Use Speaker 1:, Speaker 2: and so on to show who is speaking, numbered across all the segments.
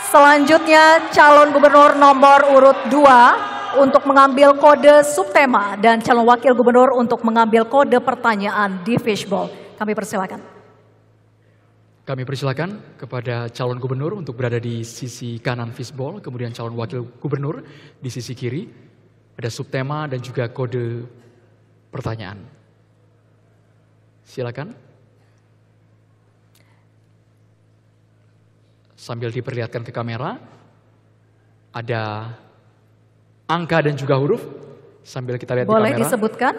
Speaker 1: Selanjutnya calon gubernur nomor urut 2 untuk mengambil kode subtema dan calon wakil gubernur untuk mengambil kode pertanyaan di fishbowl. Kami persilakan.
Speaker 2: Kami persilakan kepada calon gubernur untuk berada di sisi kanan fishbowl, kemudian calon wakil gubernur di sisi kiri. Ada subtema dan juga kode pertanyaan. Silakan. Sambil diperlihatkan ke kamera, ada angka dan juga huruf. Sambil kita lihat di kamera.
Speaker 1: Boleh disebutkan?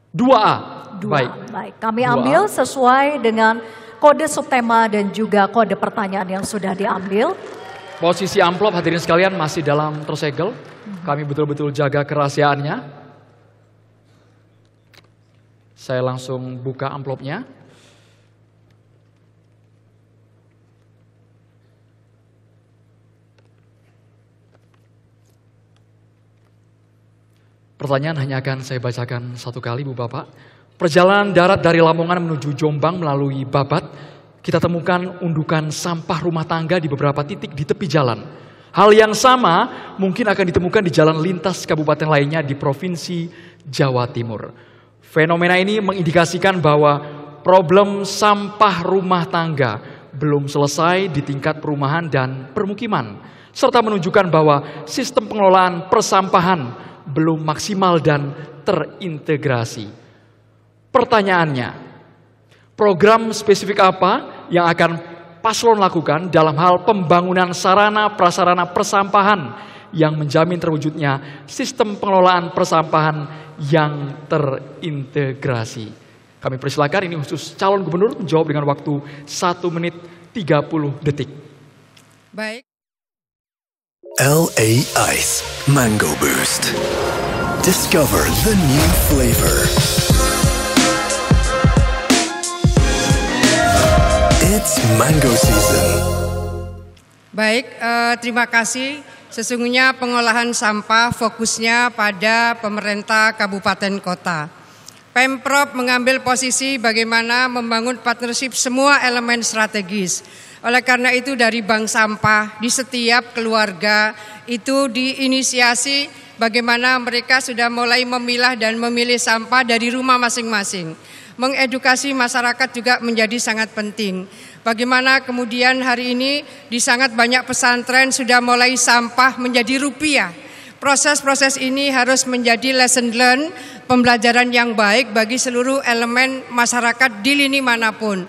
Speaker 2: 2A.
Speaker 1: 2.
Speaker 2: Baik.
Speaker 1: Kami
Speaker 2: 2A.
Speaker 1: ambil sesuai dengan kode subtema dan juga kode pertanyaan yang sudah diambil.
Speaker 2: Posisi amplop hadirin sekalian masih dalam tersegel. Kami betul-betul jaga kerahasiaannya. Saya langsung buka amplopnya. Pertanyaan hanya akan saya bacakan satu kali, Bu Bapak. Perjalanan darat dari Lamongan menuju Jombang melalui Babat, kita temukan undukan sampah rumah tangga di beberapa titik di tepi jalan. Hal yang sama mungkin akan ditemukan di jalan lintas kabupaten lainnya di Provinsi Jawa Timur. Fenomena ini mengindikasikan bahwa problem sampah rumah tangga belum selesai di tingkat perumahan dan permukiman, serta menunjukkan bahwa sistem pengelolaan persampahan belum maksimal dan terintegrasi. Pertanyaannya, program spesifik apa yang akan paslon lakukan dalam hal pembangunan sarana prasarana persampahan yang menjamin terwujudnya sistem pengelolaan persampahan yang terintegrasi? Kami persilakan, ini khusus calon gubernur menjawab dengan waktu 1 menit 30 detik.
Speaker 3: Baik.
Speaker 4: LA Ice Mango Boost. Discover the new flavor. It's mango season.
Speaker 3: Baik, terima kasih. Sesungguhnya pengolahan sampah fokusnya pada pemerintah kabupaten kota. Pemprov mengambil posisi bagaimana membangun partnership semua elemen strategis. Oleh karena itu dari bank sampah di setiap keluarga itu diinisiasi bagaimana mereka sudah mulai memilah dan memilih sampah dari rumah masing-masing. Mengedukasi masyarakat juga menjadi sangat penting. Bagaimana kemudian hari ini di sangat banyak pesantren sudah mulai sampah menjadi rupiah. Proses-proses ini harus menjadi lesson learn, pembelajaran yang baik bagi seluruh elemen masyarakat di lini manapun.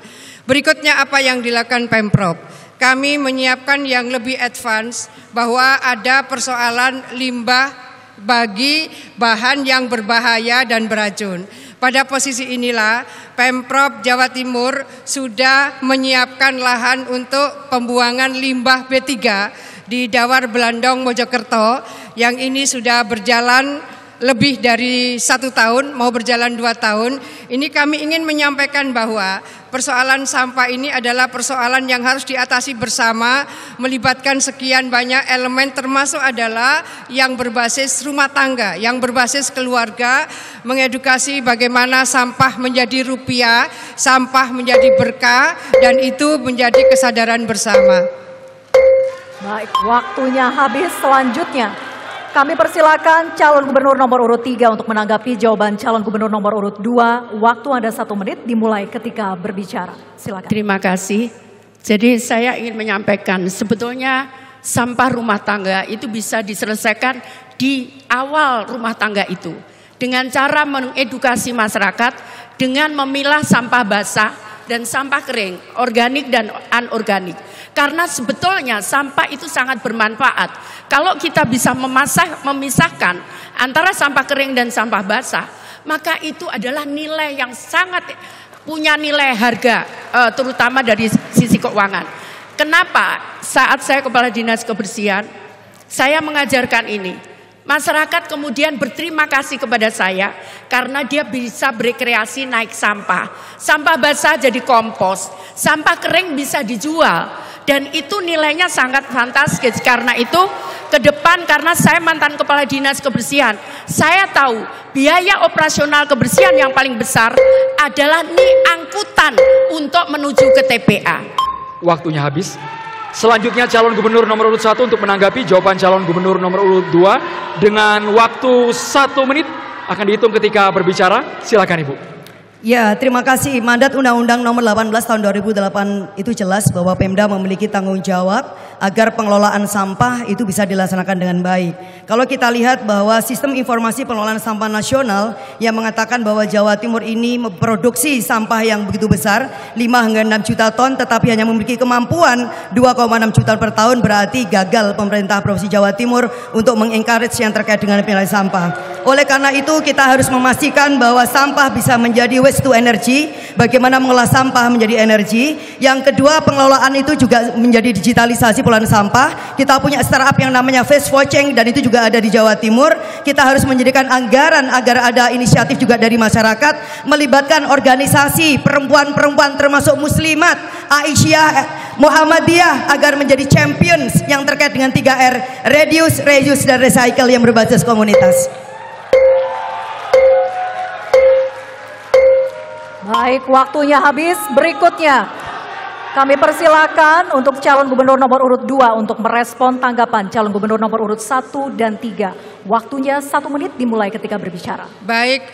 Speaker 3: Berikutnya apa yang dilakukan Pemprov? Kami menyiapkan yang lebih advance bahwa ada persoalan limbah bagi bahan yang berbahaya dan beracun. Pada posisi inilah Pemprov Jawa Timur sudah menyiapkan lahan untuk pembuangan limbah B3 di Dawar Belandong Mojokerto yang ini sudah berjalan lebih dari 1 tahun, mau berjalan 2 tahun. Ini kami ingin menyampaikan bahwa persoalan sampah ini adalah persoalan yang harus diatasi bersama, melibatkan sekian banyak elemen termasuk adalah yang berbasis rumah tangga, yang berbasis keluarga, mengedukasi bagaimana sampah menjadi rupiah, sampah menjadi berkah, dan itu menjadi kesadaran bersama.
Speaker 1: Baik, waktunya habis. Selanjutnya kami persilakan calon gubernur nomor urut 3 untuk menanggapi jawaban calon gubernur nomor urut 2. Waktu Anda 1 menit dimulai ketika berbicara. Silakan.
Speaker 5: Terima kasih. Jadi saya ingin menyampaikan sebetulnya sampah rumah tangga itu bisa diselesaikan di awal rumah tangga itu. Dengan cara mengedukasi masyarakat dengan memilah sampah basah dan sampah kering, organik dan anorganik. Karena sebetulnya sampah itu sangat bermanfaat. Kalau kita bisa memisahkan antara sampah kering dan sampah basah, maka itu adalah nilai yang sangat punya nilai harga, terutama dari sisi keuangan. Kenapa saat saya Kepala Dinas Kebersihan, saya mengajarkan ini. Masyarakat kemudian berterima kasih kepada saya karena dia bisa berkreasi naik sampah. Sampah basah jadi kompos, sampah kering bisa dijual. Dan itu nilainya sangat fantastis. Karena itu ke depan, karena saya mantan Kepala Dinas Kebersihan, saya tahu biaya operasional kebersihan yang paling besar adalah angkutan untuk menuju ke TPA.
Speaker 2: Waktunya habis. Selanjutnya calon gubernur nomor urut 1 untuk menanggapi jawaban calon gubernur nomor urut 2 dengan waktu 1 menit akan dihitung ketika berbicara. Silakan Ibu.
Speaker 6: Ya, terima kasih. Mandat Undang-Undang Nomor 18 Tahun 2008 itu jelas bahwa Pemda memiliki tanggung jawab agar pengelolaan sampah itu bisa dilaksanakan dengan baik. Kalau kita lihat bahwa sistem informasi pengelolaan sampah nasional yang mengatakan bahwa Jawa Timur ini memproduksi sampah yang begitu besar, 5 hingga 6 juta ton, tetapi hanya memiliki kemampuan 2,6 juta per tahun, berarti gagal pemerintah Provinsi Jawa Timur untuk mengencourage yang terkait dengan pengelolaan sampah. Oleh karena itu kita harus memastikan bahwa sampah bisa menjadi waste to energy, bagaimana mengolah sampah menjadi energi. Yang kedua, pengelolaan itu juga menjadi digitalisasi pengelolaan sampah. Kita punya startup yang namanya Face Watching dan itu juga ada di Jawa Timur. Kita harus menjadikan anggaran agar ada inisiatif juga dari masyarakat, melibatkan organisasi perempuan-perempuan termasuk muslimat, Aisyah, Muhammadiyah agar menjadi champions yang terkait dengan 3R, reduce, reuse, dan recycle yang berbasis komunitas.
Speaker 1: Baik, waktunya habis. Berikutnya kami persilakan untuk calon gubernur nomor urut 2 untuk merespon tanggapan calon gubernur nomor urut 1 dan 3. Waktunya 1 menit dimulai ketika berbicara.
Speaker 3: Baik,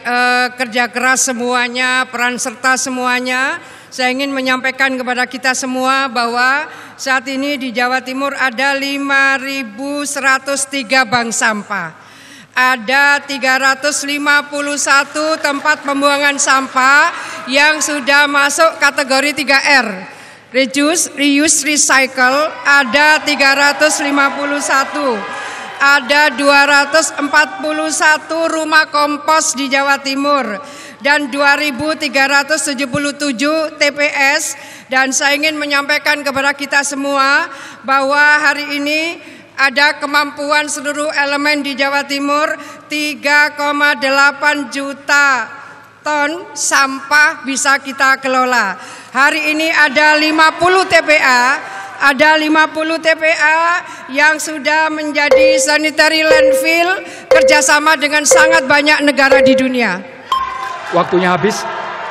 Speaker 3: kerja keras semuanya, peran serta semuanya. Saya ingin menyampaikan kepada kita semua bahwa saat ini di Jawa Timur ada 5.103 bank sampah. Ada 351 tempat pembuangan sampah yang sudah masuk kategori 3R. Reduce, reuse, recycle ada 351. Ada 241 rumah kompos di Jawa Timur dan 2.377 TPS. Dan saya ingin menyampaikan kepada kita semua bahwa hari ini ada kemampuan seluruh elemen di Jawa Timur 3,8 juta ton sampah bisa kita kelola. Hari ini ada 50 TPA, yang sudah menjadi sanitary landfill kerjasama dengan sangat banyak negara di dunia.
Speaker 2: Waktunya habis.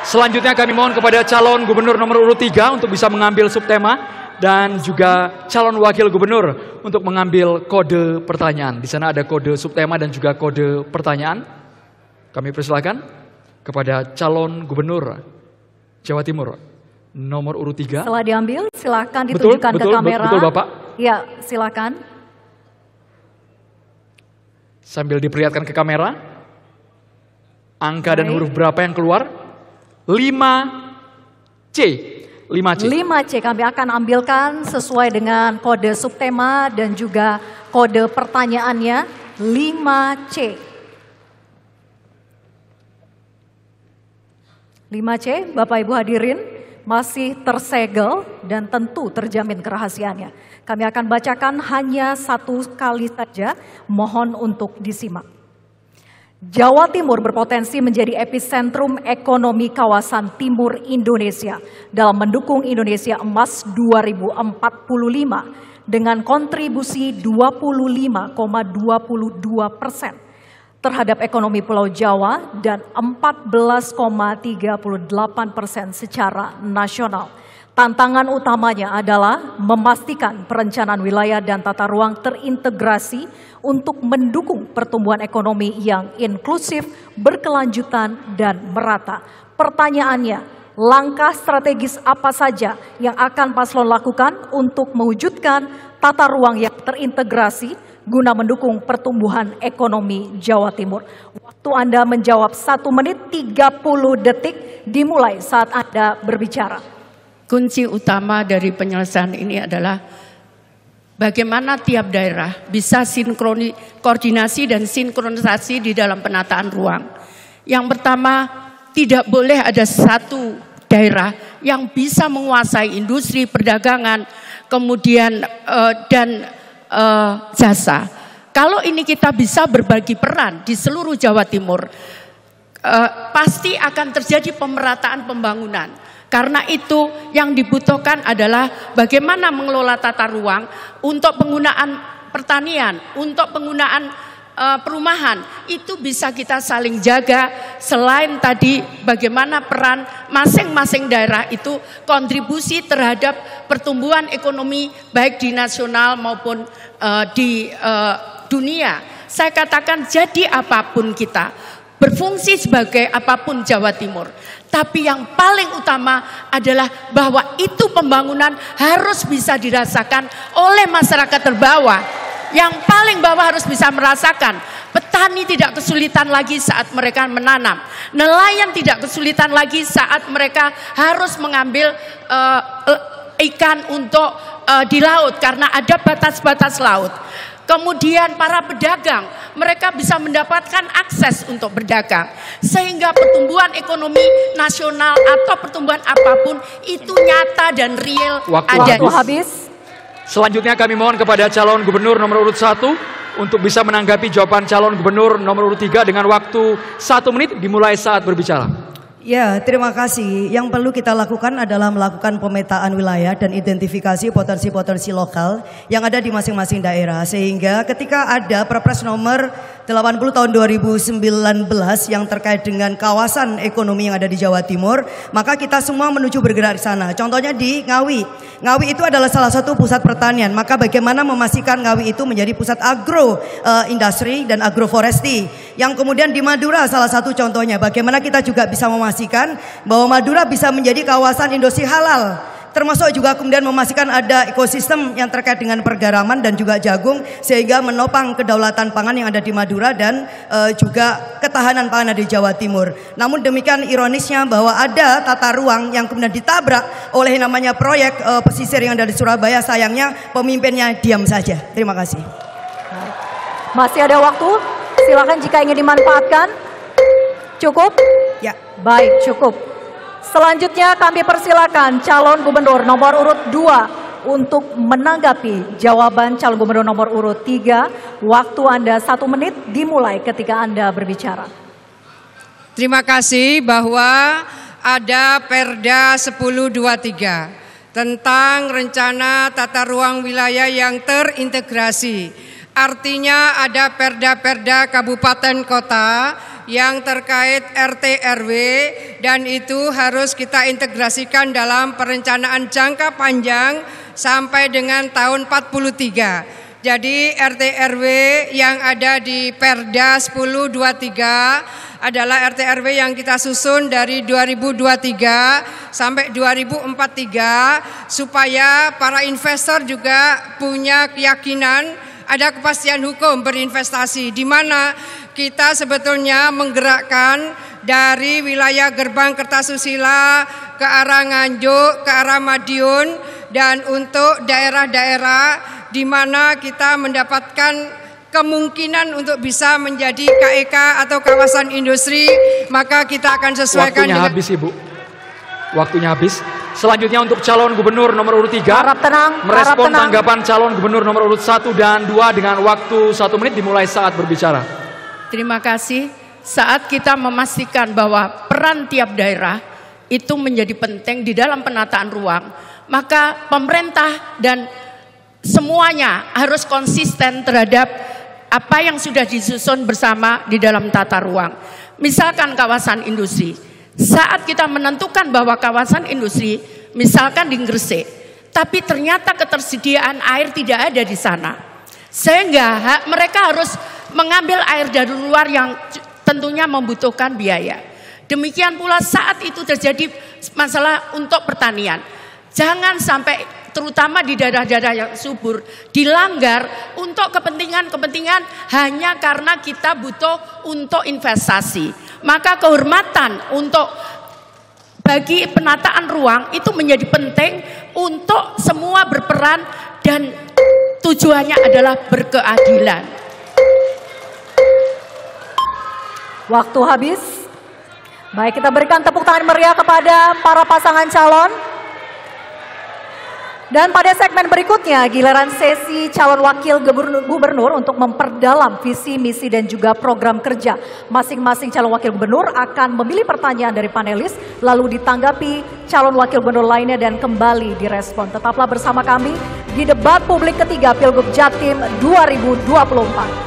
Speaker 2: Selanjutnya kami mohon kepada calon gubernur nomor urut 3 untuk bisa mengambil subtema dan juga calon wakil gubernur untuk mengambil kode pertanyaan. Di sana ada kode subtema dan juga kode pertanyaan. Kami persilakan kepada calon gubernur Jawa Timur nomor urut 3.
Speaker 1: Setelah diambil, silakan ditunjukkan ke kamera.
Speaker 2: Betul, Bapak.
Speaker 1: Ya, silakan.
Speaker 2: Sambil diperlihatkan ke kamera, angka dan huruf berapa yang keluar? 5C.
Speaker 1: 5C kami akan ambilkan sesuai dengan kode subtema dan juga kode pertanyaannya 5C. 5C, Bapak Ibu hadirin, masih tersegel dan tentu terjamin kerahasiaannya. Kami akan bacakan hanya 1 kali saja, mohon untuk disimak. Jawa Timur berpotensi menjadi epicentrum ekonomi kawasan timur Indonesia dalam mendukung Indonesia Emas 2045 dengan kontribusi 25,22% terhadap ekonomi Pulau Jawa dan 14,38% secara nasional. Tantangan utamanya adalah memastikan perencanaan wilayah dan tata ruang terintegrasi untuk mendukung pertumbuhan ekonomi yang inklusif, berkelanjutan, dan merata. Pertanyaannya, langkah strategis apa saja yang akan paslon lakukan untuk mewujudkan tata ruang yang terintegrasi guna mendukung pertumbuhan ekonomi Jawa Timur? Waktu Anda menjawab 1 menit 30 detik dimulai saat Anda berbicara.
Speaker 5: Kunci utama dari penyelesaian ini adalah bagaimana tiap daerah bisa koordinasi dan sinkronisasi di dalam penataan ruang. Yang pertama, tidak boleh ada satu daerah yang bisa menguasai industri, perdagangan, kemudian dan jasa. Kalau ini kita bisa berbagi peran di seluruh Jawa Timur, pasti akan terjadi pemerataan pembangunan. Karena itu yang dibutuhkan adalah bagaimana mengelola tata ruang untuk penggunaan pertanian, untuk penggunaan perumahan itu bisa kita saling jaga. Selain tadi bagaimana peran masing-masing daerah itu kontribusi terhadap pertumbuhan ekonomi baik di nasional maupun di dunia. Saya katakan jadi apapun kita, berfungsi sebagai apapun Jawa Timur. Tapi yang paling utama adalah bahwa itu pembangunan harus bisa dirasakan oleh masyarakat terbawah. Yang paling bawah harus bisa merasakan. Petani tidak kesulitan lagi saat mereka menanam. Nelayan tidak kesulitan lagi saat mereka harus mengambil ikan untuk di laut karena ada batas-batas laut. Kemudian para pedagang, mereka bisa mendapatkan akses untuk berdagang. Sehingga pertumbuhan ekonomi nasional atau pertumbuhan apapun itu nyata dan real.
Speaker 2: Waktu habis. Selanjutnya kami mohon kepada calon gubernur nomor urut 1 untuk bisa menanggapi jawaban calon gubernur nomor urut 3 dengan waktu 1 menit dimulai saat berbicara.
Speaker 6: Ya, terima kasih. Yang perlu kita lakukan adalah melakukan pemetaan wilayah dan identifikasi potensi-potensi lokal yang ada di masing-masing daerah. Sehingga ketika ada Perpres nomor 80 tahun 2019 yang terkait dengan kawasan ekonomi yang ada di Jawa Timur, maka kita semua menuju bergerak di sana. Contohnya di Ngawi. Ngawi itu adalah salah satu pusat pertanian. Maka bagaimana memastikan Ngawi itu menjadi pusat agro industri dan agroforestry. Yang kemudian di Madura salah satu contohnya, bagaimana kita juga bisa memastikan bahwa Madura bisa menjadi kawasan industri halal, termasuk juga kemudian memastikan ada ekosistem yang terkait dengan pergaraman dan juga jagung, sehingga menopang kedaulatan pangan yang ada di Madura dan juga ketahanan pangan di Jawa Timur. Namun demikian ironisnya bahwa ada tata ruang yang kemudian ditabrak oleh namanya proyek pesisir yang ada di Surabaya. Sayangnya pemimpinnya diam saja. Terima kasih.
Speaker 1: Masih ada waktu, silakan jika ingin dimanfaatkan. Cukup?
Speaker 6: Ya.
Speaker 1: Baik, cukup. Selanjutnya kami persilakan calon gubernur nomor urut 2 untuk menanggapi jawaban calon gubernur nomor urut 3. Waktu Anda 1 menit dimulai ketika Anda berbicara.
Speaker 3: Terima kasih bahwa ada Perda 1023 tentang rencana tata ruang wilayah yang terintegrasi. Artinya ada perda-perda kabupaten kota yang terkait RT RW dan itu harus kita integrasikan dalam perencanaan jangka panjang sampai dengan tahun 43. Jadi RT RW yang ada di Perda 1023 adalah RT RW yang kita susun dari 2023 sampai 2043 supaya para investor juga punya keyakinan, ada kepastian hukum berinvestasi, di mana kita sebetulnya menggerakkan dari wilayah Gerbang Kertasusila ke arah Nganjuk, ke arah Madiun, dan untuk daerah-daerah di mana kita mendapatkan kemungkinan untuk bisa menjadi KEK atau kawasan industri, maka kita akan sesuaikan.
Speaker 2: Waktunya habis, Ibu. Waktunya habis. Selanjutnya untuk calon gubernur nomor urut 3 merespon tanggapan calon gubernur nomor urut 1 dan 2 dengan waktu 1 menit dimulai saat berbicara.
Speaker 5: Terima kasih. Saat kita memastikan bahwa peran tiap daerah itu menjadi penting di dalam penataan ruang, maka pemerintah dan semuanya harus konsisten terhadap apa yang sudah disusun bersama di dalam tata ruang. Misalkan kawasan industri. Saat kita menentukan bahwa kawasan industri, misalkan di Gresik, tapi ternyata ketersediaan air tidak ada di sana, sehingga mereka harus mengambil air dari luar yang tentunya membutuhkan biaya. Demikian pula saat itu terjadi masalah untuk pertanian, jangan sampai terutama di daerah-daerah yang subur dilanggar untuk kepentingan-kepentingan hanya karena kita butuh untuk investasi. Maka kehormatan untuk bagi penataan ruang itu menjadi penting untuk semua berperan dan tujuannya adalah berkeadilan.
Speaker 1: Waktu habis. Baik, kita berikan tepuk tangan meriah kepada para pasangan calon. Dan pada segmen berikutnya, giliran sesi calon wakil gubernur untuk memperdalam visi, misi, dan juga program kerja. Masing-masing calon wakil gubernur akan memilih pertanyaan dari panelis, lalu ditanggapi calon wakil gubernur lainnya dan kembali direspon. Tetaplah bersama kami di debat publik ketiga Pilgub Jatim 2024.